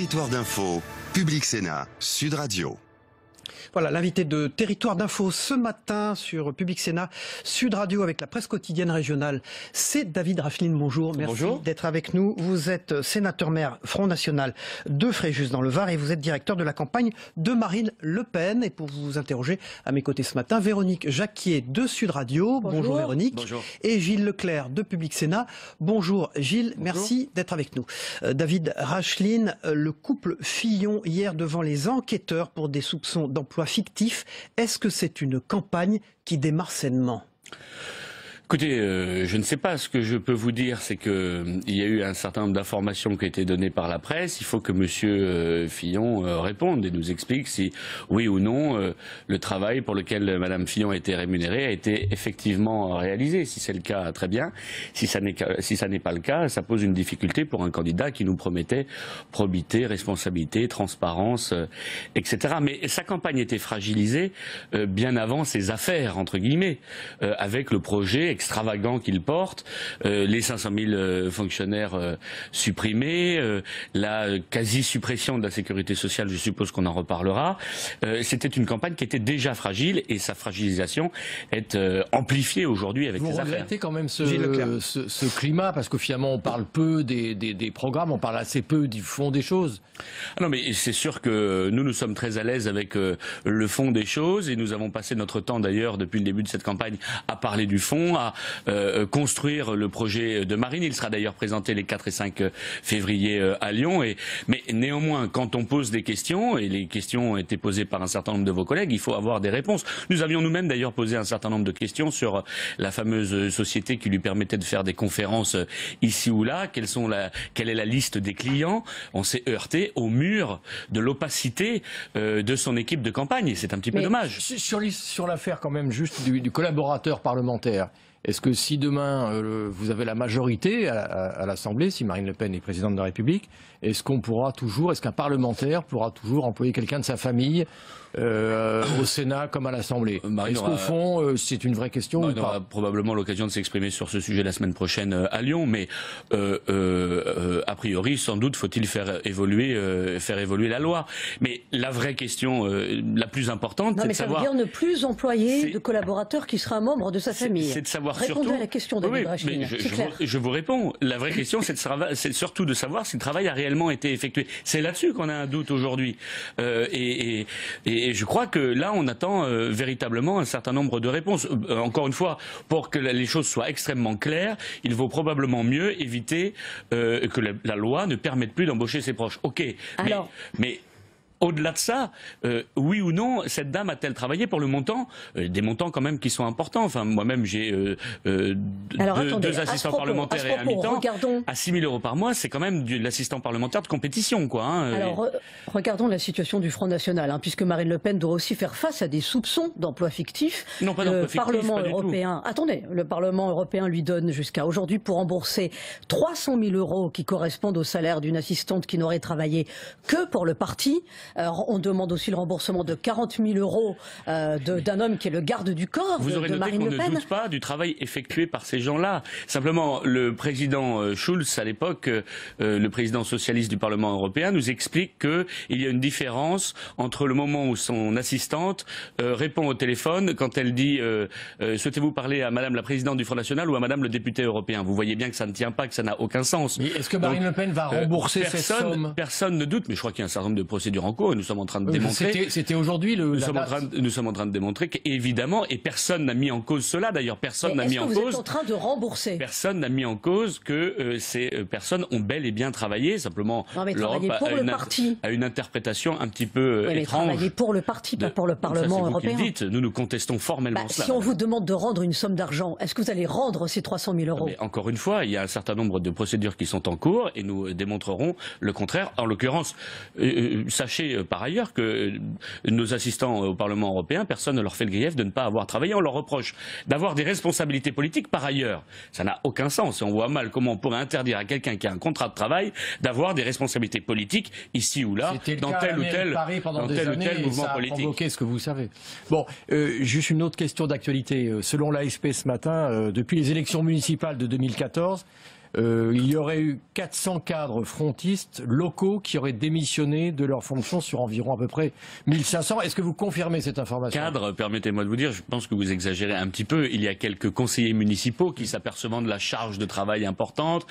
Territoire d'info, Public Sénat, Sud Radio. Voilà, l'invité de Territoire d'Info ce matin sur Public Sénat, Sud Radio avec la presse quotidienne régionale. C'est David Raffeline, bonjour. Merci d'être avec nous. Vous êtes sénateur-maire Front National de Fréjus dans le Var et vous êtes directeur de la campagne de Marine Le Pen. Et pour vous interroger à mes côtés ce matin, Véronique Jacquier de Sud Radio. Bonjour Véronique. Bonjour. Et Gilles Leclerc de Public Sénat. Bonjour Gilles, bonjour. Merci d'être avec nous. David Raffeline, le couple Fillon hier devant les enquêteurs pour des soupçons d'emploi fictif. Est-ce que c'est une campagne qui démarre sainement ? Écoutez, je ne sais pas. Ce que je peux vous dire, c'est qu'il y a eu un certain nombre d'informations qui ont été données par la presse. Il faut que Monsieur Fillon réponde et nous explique si, oui ou non, le travail pour lequel Madame Fillon a été rémunérée a été effectivement réalisé. Si c'est le cas, très bien. Si ça n'est pas le cas, ça pose une difficulté pour un candidat qui nous promettait probité, responsabilité, transparence, etc. Mais sa campagne était fragilisée bien avant ses affaires, entre guillemets, avec le projet extravagant qu'il porte, les 500 000 fonctionnaires supprimés, la quasi-suppression de la sécurité sociale, je suppose qu'on en reparlera. C'était une campagne qui était déjà fragile et sa fragilisation est amplifiée aujourd'hui avec les affaires. Vous regrettez quand même ce climat, parce que finalement on parle peu des programmes, on parle assez peu du fond des choses. Ah non, mais c'est sûr que nous sommes très à l'aise avec le fond des choses et nous avons passé notre temps d'ailleurs depuis le début de cette campagne à parler du fond, à construire le projet de Marine. Il sera d'ailleurs présenté les 4 et 5 février à Lyon. Mais néanmoins, quand on pose des questions, et les questions ont été posées par un certain nombre de vos collègues, il faut avoir des réponses. Nous avions nous-mêmes d'ailleurs posé un certain nombre de questions sur la fameuse société qui lui permettait de faire des conférences ici ou là. Quelle est la liste des clients? On s'est heurté au mur de l'opacité de son équipe de campagne. Et c'est un petit peu dommage. Sur l'affaire quand même juste du collaborateur parlementaire, est-ce que si demain vous avez la majorité à l'Assemblée, si Marine Le Pen est présidente de la République, est-ce qu'un parlementaire pourra toujours employer quelqu'un de sa famille au Sénat comme à l'Assemblée? Est-ce qu'au fond, c'est une vraie question ou pas? On aura probablement l'occasion de s'exprimer sur ce sujet la semaine prochaine à Lyon, mais a priori, sans doute, faut-il faire évoluer la loi. Mais la vraie question, la plus importante, c'est de savoir... Ça veut dire ne plus employer de collaborateur qui sera un membre de sa famille. C'est de savoir Répondez surtout... à la question, David Raffeline. Je vous réponds. La vraie question, c'est surtout de savoir si le travail a réellement été effectué. C'est là-dessus qu'on a un doute aujourd'hui. Et je crois que là, on attend véritablement un certain nombre de réponses. Encore une fois, pour que les choses soient extrêmement claires, il vaut probablement mieux éviter que la loi ne permette plus d'embaucher ses proches. Ok, mais au-delà de ça, oui ou non, cette dame a-t-elle travaillé pour le montant, des montants quand même qui sont importants. Enfin, moi-même, j'ai deux assistants parlementaires et un mi-temps. À 6 000 € par mois, c'est quand même de l'assistant parlementaire de compétition, quoi. Alors, regardons la situation du Front National, puisque Marine Le Pen doit aussi faire face à des soupçons d'emploi fictif. Non, pas d'emploi fictif, Parlement pas européen. Attendez, le Parlement européen lui donne jusqu'à aujourd'hui pour rembourser 300 000 € qui correspondent au salaire d'une assistante qui n'aurait travaillé que pour le parti. Alors, on demande aussi le remboursement de 40 000 € d'un homme qui est le garde du corps Vous aurez de noté Marine Le Pen. qu'on ne doute pas du travail effectué par ces gens-là. Simplement, le président Schulz, à l'époque, le président socialiste du Parlement européen, nous explique qu'il y a une différence entre le moment où son assistante répond au téléphone quand elle dit souhaitez-vous parler à Madame la présidente du Front National ou à Madame le député européen. Vous voyez bien que ça ne tient pas, que ça n'a aucun sens. Mais est-ce que Marine Le Pen va rembourser cette somme? Personne ne doute, mais je crois qu'il y a un certain nombre de procédures en cours et nous sommes en train de démontrer... C'était aujourd'hui nous sommes en train de démontrer qu'évidemment, et personne n'a mis en cause cela, d'ailleurs personne n'a mis en cause... Est-ce que vous êtes en train de rembourser? Personne n'a mis en cause que ces personnes ont bel et bien travaillé, simplement l'Europe a une interprétation un petit peu étrange. Travailler pour le parti, pas pour le Parlement européen. Nous contestons formellement cela. Si on vous demande de rendre une somme d'argent, est-ce que vous allez rendre ces 300 000 €? Mais encore une fois, il y a un certain nombre de procédures qui sont en cours et nous démontrerons le contraire. En l'occurrence, sachez par ailleurs que nos assistants au Parlement européen, personne ne leur fait le grief de ne pas avoir travaillé. On leur reproche d'avoir des responsabilités politiques par ailleurs. Ça n'a aucun sens. Et on voit mal comment on pourrait interdire à quelqu'un qui a un contrat de travail d'avoir des responsabilités politiques ici ou là, dans tel ou tel mouvement politique. Ça a provoqué ce que vous savez. Bon, juste une autre question d'actualité. Selon l'AFP ce matin, depuis les élections municipales de 2014, il y aurait eu 400 cadres frontistes locaux qui auraient démissionné de leurs fonctions sur environ à peu près 1500. Est-ce que vous confirmez cette information? Cadre, permettez-moi de vous dire, je pense que vous exagérez un petit peu. Il y a quelques conseillers municipaux qui s'apercevant de la charge de travail importante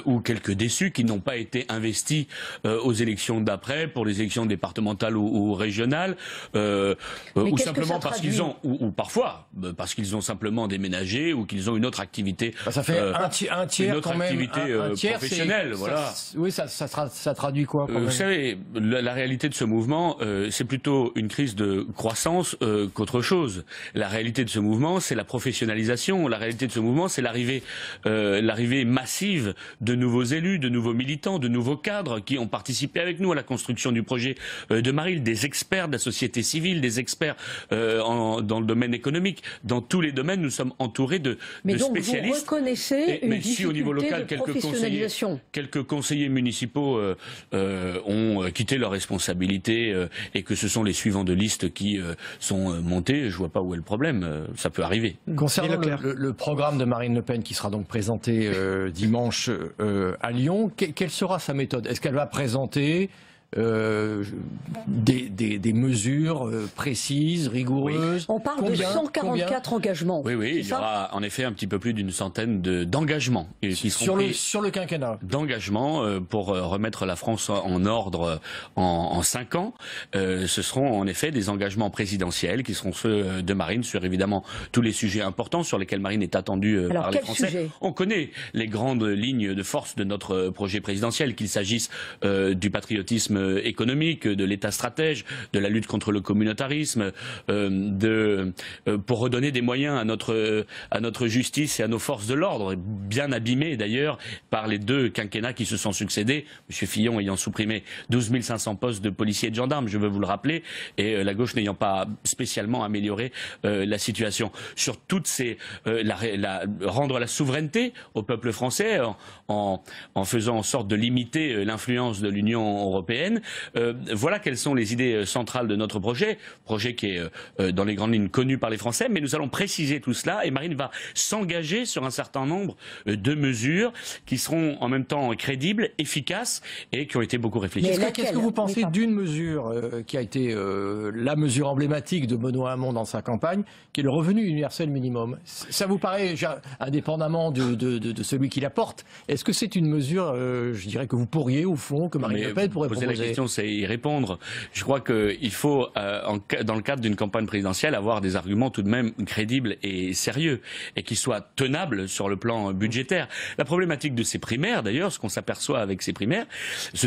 ou quelques déçus qui n'ont pas été investis aux élections d'après, pour les élections départementales ou régionales, ou simplement parce qu'ils ont, ou parfois parce qu'ils ont simplement déménagé ou qu'ils ont une autre activité. Ça fait un tiers une autre quand même, activité un tiers, professionnelle, voilà. Oui, ça traduit quoi quand même? Vous savez, la réalité de ce mouvement, c'est plutôt une crise de croissance qu'autre chose. La réalité de ce mouvement, c'est la professionnalisation. La réalité de ce mouvement, c'est l'arrivée massive de nouveaux élus, de nouveaux militants, de nouveaux cadres qui ont participé avec nous à la construction du projet de Marine, des experts de la société civile, des experts dans le domaine économique. Dans tous les domaines, nous sommes entourés de spécialistes. Mais donc vous reconnaissez une mais si au niveau local, de professionnalisation. quelques conseillers municipaux ont quitté leurs responsabilités et que ce sont les suivants de liste qui sont montés, je vois pas où est le problème. Ça peut arriver. Concernant le programme de Marine Le Pen qui sera donc présenté dimanche à Lyon, quelle sera sa méthode? Est-ce qu'elle va présenter des mesures précises, rigoureuses? On parle de 144 engagements. Oui, il y aura en effet un petit peu plus d'une centaine d'engagements qui seront pris sur le quinquennat. D'engagements pour remettre la France en ordre en 5 ans. Ce seront en effet des engagements présidentiels qui seront ceux de Marine sur évidemment tous les sujets importants sur lesquels Marine est attendue par les Français. On connaît les grandes lignes de force de notre projet présidentiel, qu'il s'agisse du patriotisme économique, de l'État stratège, de la lutte contre le communautarisme, pour redonner des moyens à notre justice et à nos forces de l'ordre, bien abîmées d'ailleurs par les 2 quinquennats qui se sont succédés, M. Fillon ayant supprimé 12 500 postes de policiers et de gendarmes, je veux vous le rappeler, et la gauche n'ayant pas spécialement amélioré la situation. Sur toutes ces... rendre la souveraineté au peuple français en faisant en sorte de limiter l'influence de l'Union européenne. Voilà quelles sont les idées centrales de notre projet qui est dans les grandes lignes connu par les Français, mais nous allons préciser tout cela et Marine va s'engager sur un certain nombre de mesures qui seront en même temps crédibles, efficaces et qui ont été beaucoup réfléchies. Qu'est-ce que vous pensez d'une mesure qui a été la mesure emblématique de Benoît Hamon dans sa campagne, qui est le revenu universel minimum? Ça vous paraît, indépendamment de celui qui la porte, est-ce que c'est une mesure, je dirais, que vous pourriez, au fond, que Marine Le Pen pourrait proposer? La question, c'est y répondre. Je crois qu'il faut, dans le cadre d'une campagne présidentielle, avoir des arguments tout de même crédibles et sérieux, et qui soient tenables sur le plan budgétaire. La problématique de ces primaires, d'ailleurs, ce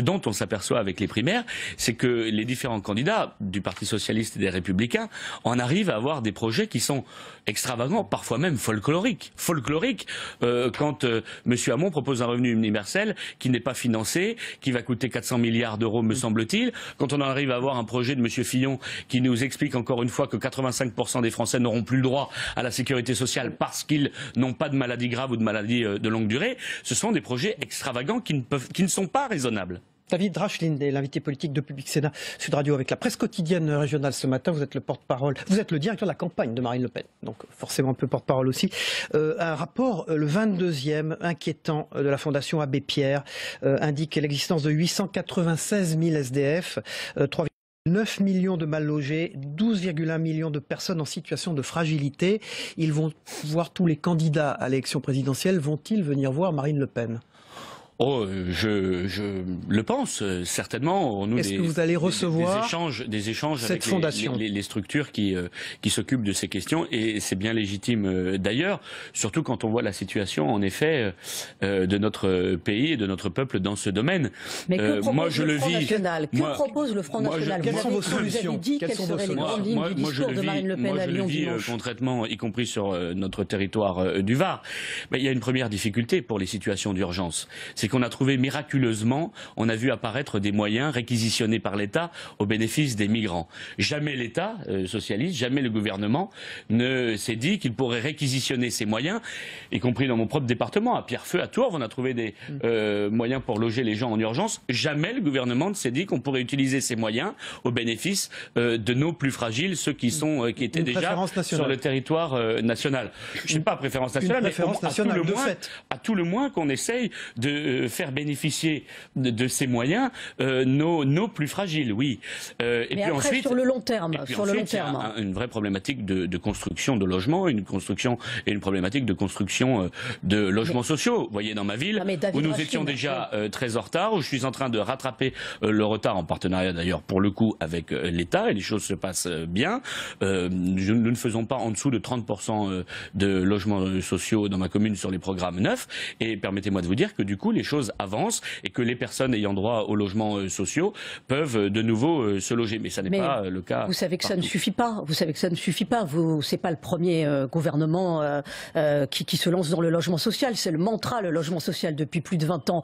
dont on s'aperçoit avec les primaires, c'est que les différents candidats du Parti socialiste et des Républicains en arrivent à avoir des projets qui sont extravagants, parfois même folkloriques. Quand M. Hamon propose un revenu universel qui n'est pas financé, qui va coûter 400 milliards d'euros, me semble-t-il, quand on en arrive à avoir un projet de M. Fillon qui nous explique encore une fois que 85% des Français n'auront plus le droit à la sécurité sociale parce qu'ils n'ont pas de maladie grave ou de maladie de longue durée, ce sont des projets extravagants qui ne sont pas raisonnables. David Rachline est l'invité politique de Public Sénat Sud Radio avec la presse quotidienne régionale ce matin. Vous êtes le porte-parole, vous êtes le directeur de la campagne de Marine Le Pen, donc forcément un peu porte-parole aussi. Un rapport, le 22e, inquiétant de la Fondation Abbé Pierre, indique l'existence de 896 000 SDF, 3,9 millions de mal logés, 12,1 millions de personnes en situation de fragilité. Ils vont voir tous les candidats à l'élection présidentielle, vont-ils venir voir Marine Le Pen ? Oh, je le pense certainement. Est-ce que vous allez recevoir des échanges cette avec fondation les structures qui s'occupent de ces questions, et c'est bien légitime d'ailleurs, surtout quand on voit la situation en effet de notre pays et de notre peuple dans ce domaine. Mais que propose le Front National? Que propose le Front National? Quelles sont vos solutions? Vous avez dit quelles seraient les grandes lignes du discours de Marine Le Pen à Lyon dimanche. Moi, je le vis concrètement, y compris sur notre territoire du Var. Mais il y a une première difficulté pour les situations d'urgence. c'est qu'on a trouvé miraculeusement, on a vu apparaître des moyens réquisitionnés par l'État au bénéfice des migrants. Jamais l'État socialiste, jamais le gouvernement ne s'est dit qu'il pourrait réquisitionner ces moyens, y compris dans mon propre département, à Pierrefeu, à Tours, on a trouvé des moyens pour loger les gens en urgence. Jamais le gouvernement ne s'est dit qu'on pourrait utiliser ces moyens au bénéfice de nos plus fragiles, ceux qui étaient déjà sur le territoire national. Je ne sais pas préférence nationale, mais à tout le moins qu'on essaye de faire bénéficier de ces moyens nos plus fragiles, oui. Et puis après, ensuite, sur le long terme, il y a une vraie problématique de construction de logements, une problématique de construction de logements sociaux. Vous voyez, dans ma ville, où nous étions déjà très en retard, où je suis en train de rattraper le retard, en partenariat d'ailleurs pour le coup avec l'État, et les choses se passent bien. Nous ne faisons pas en dessous de 30% de logements sociaux dans ma commune sur les programmes neufs, et permettez-moi de vous dire que du coup les choses avancent et que les personnes ayant droit aux logements sociaux peuvent de nouveau se loger. Mais ça n'est pas le cas. Vous savez que ça ne suffit pas. Vous savez que ça ne suffit pas. C'est pas le premier gouvernement qui se lance dans le logement social. C'est le mantra, le logement social, depuis plus de 20 ans.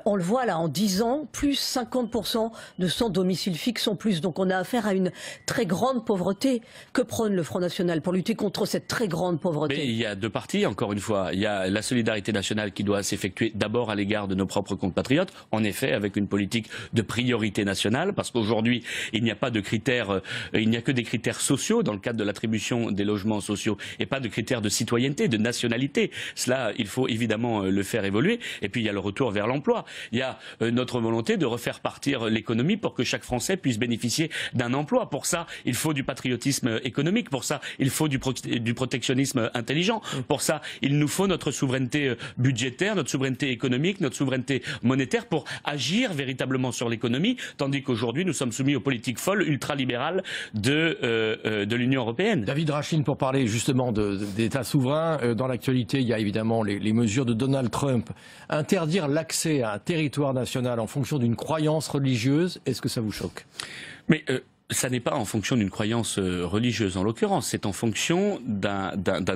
On le voit là, en 10 ans, plus 50% de sans domicile fixe en plus. Donc on a affaire à une très grande pauvreté. Que prône le Front National pour lutter contre cette très grande pauvreté? Mais il y a deux parties, encore une fois. Il y a la solidarité nationale qui doit s'effectuer d'abord à l'égard de nos propres compatriotes, en effet, avec une politique de priorité nationale, parce qu'aujourd'hui, il n'y a pas de critères, il n'y a que des critères sociaux dans le cadre de l'attribution des logements sociaux, et pas de critères de citoyenneté, de nationalité. Cela, il faut évidemment le faire évoluer. Et puis il y a le retour vers l'emploi. Il y a notre volonté de refaire partir l'économie pour que chaque Français puisse bénéficier d'un emploi. Pour ça, il faut du patriotisme économique. Pour ça, il faut du protectionnisme intelligent. Pour ça, il nous faut notre souveraineté budgétaire, notre souveraineté économique, notre souveraineté monétaire pour agir véritablement sur l'économie, tandis qu'aujourd'hui nous sommes soumis aux politiques folles, ultralibérales de l'Union européenne. David Rachlin, pour parler justement d'État souverain, dans l'actualité il y a évidemment les mesures de Donald Trump. Interdire l'accès à un territoire national en fonction d'une croyance religieuse, est-ce que ça vous choque? Mais ça n'est pas en fonction d'une croyance religieuse en l'occurrence, c'est en fonction d'un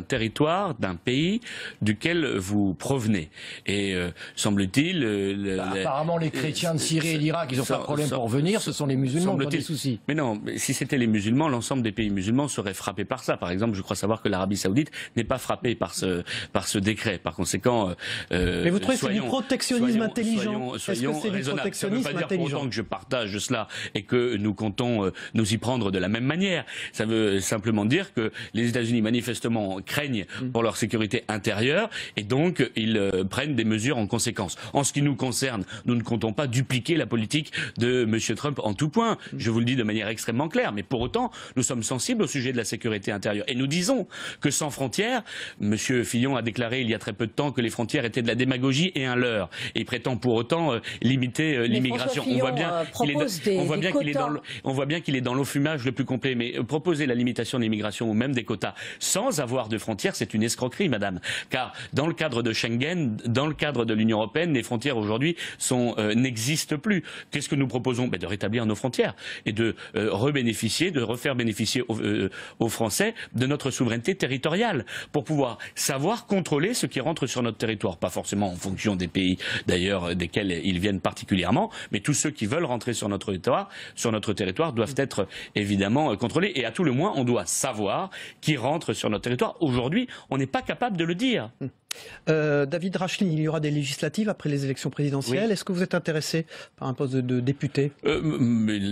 territoire, d'un pays duquel vous provenez. Et semble-t-il... apparemment les chrétiens de Syrie et d'Irak, ils n'ont pas de problème pour venir, ce sont les musulmans qui ont des soucis. Mais non, si c'était les musulmans, l'ensemble des pays musulmans seraient frappés par ça. Par exemple, je crois savoir que l'Arabie Saoudite n'est pas frappée par ce décret. Par conséquent... mais vous trouvez que c'est du protectionnisme intelligent? Soyons raisonnables. Ça ne veut pas dire pour autant que je partage cela et que nous comptons nous y prendre de la même manière. Ça veut simplement dire que les États-Unis manifestement craignent pour leur sécurité intérieure et donc ils prennent des mesures en conséquence. En ce qui nous concerne, nous ne comptons pas dupliquer la politique de M. Trump en tout point. Je vous le dis de manière extrêmement claire. Mais pour autant, nous sommes sensibles au sujet de la sécurité intérieure. Et nous disons que sans frontières, M. Fillon a déclaré il y a très peu de temps que les frontières étaient de la démagogie et un leurre. Et il prétend pour autant limiter l'immigration. On voit bien qu'il est dans l'enfumage le plus complet, mais proposer la limitation de l'immigration ou même des quotas sans avoir de frontières, c'est une escroquerie, madame. Car dans le cadre de Schengen, dans le cadre de l'Union européenne, les frontières aujourd'hui n'existent plus. Qu'est-ce que nous proposons? De rétablir nos frontières et de refaire bénéficier aux Français de notre souveraineté territoriale pour pouvoir savoir contrôler ce qui rentre sur notre territoire. Pas forcément en fonction des pays d'ailleurs desquels ils viennent particulièrement, mais tous ceux qui veulent rentrer sur notre territoire doivent être évidemment contrôlés. Et à tout le moins, on doit savoir qui rentre sur notre territoire. Aujourd'hui, on n'est pas capable de le dire. David Rachlin, il y aura des législatives après les élections présidentielles. Oui. Est-ce que vous êtes intéressé par un poste de député?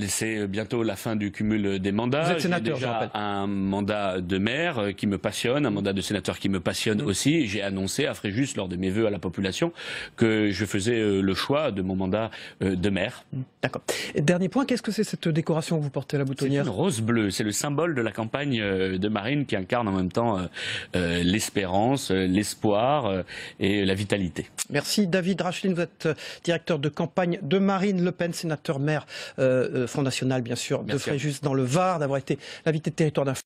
C'est bientôt la fin du cumul des mandats. Vous êtes sénateur, j'ai déjà un mandat de maire qui me passionne, un mandat de sénateur qui me passionne aussi. J'ai annoncé à Fréjus, lors de mes vœux à la population, que je faisais le choix de mon mandat de maire. D'accord. Dernier point, qu'est-ce que c'est cette décoration que vous portez à la boutonnière? C'est une rose bleue. C'est le symbole de la campagne de Marine qui incarne en même temps l'espérance, l'espoir et la vitalité. Merci David Rachlin, vous êtes directeur de campagne de Marine Le Pen, sénateur maire Front National bien sûr. Merci de Fréjus dans le Var, d'avoir été l'invité de Territoire d'Info.